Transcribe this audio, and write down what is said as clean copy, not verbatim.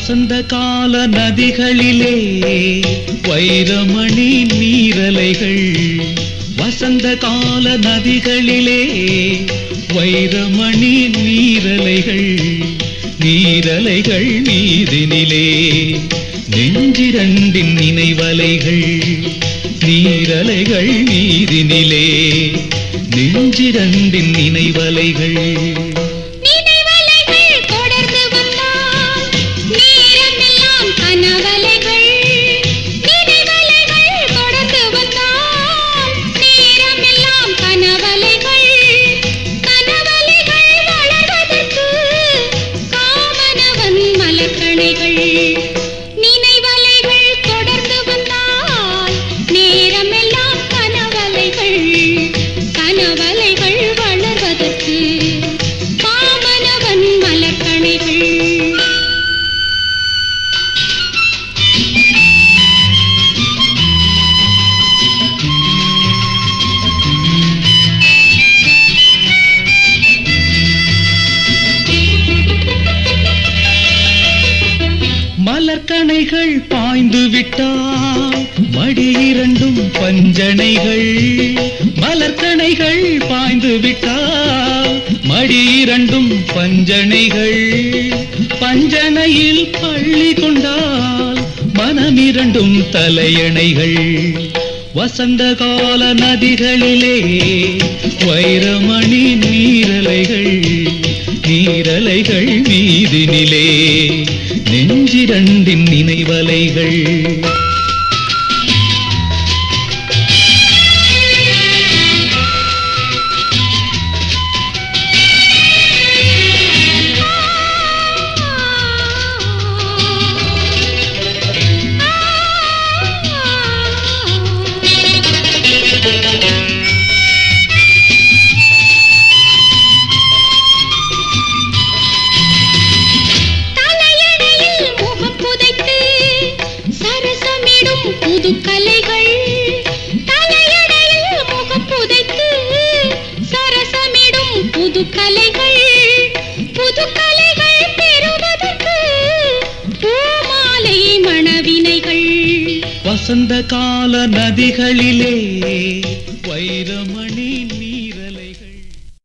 வசந்த கால நதிகளிலே வைரமணி நீரலைகள். வசந்த கால நதிகளிலே வைரமணி நீரலைகள். நீரலைகள் மீதினிலே நெஞ்சிரண்டின் நினைவலைகள். நீரலைகள் மீதினிலே நெஞ்சிரண்டின் நினைவலைகள். மலர்கணைகள் பாய்ந்து விட்டால் மடி இரண்டும் பஞ்சனைகள். மலர்கணைகள் பாய்ந்து விட்டால் மடி இரண்டும் பஞ்சனைகள். பஞ்சனையில் பள்ளி கொண்டால் மனமிரண்டும் தலையணைகள். வசந்த கால நதிகளிலே வைரமணி நீரலைகள். நீரலைகள் மீதினிலே நெஞ்சிரண்டின் நினைவலைகள். புது கலைகள் தலையணையில் முகம் புதைத்து சரசமிடும் புது கலைகள். புது கலைகள் பெறுவதற்கு பூமாலை மணவினைகள். வசந்த கால நதிகளிலே வைரமணி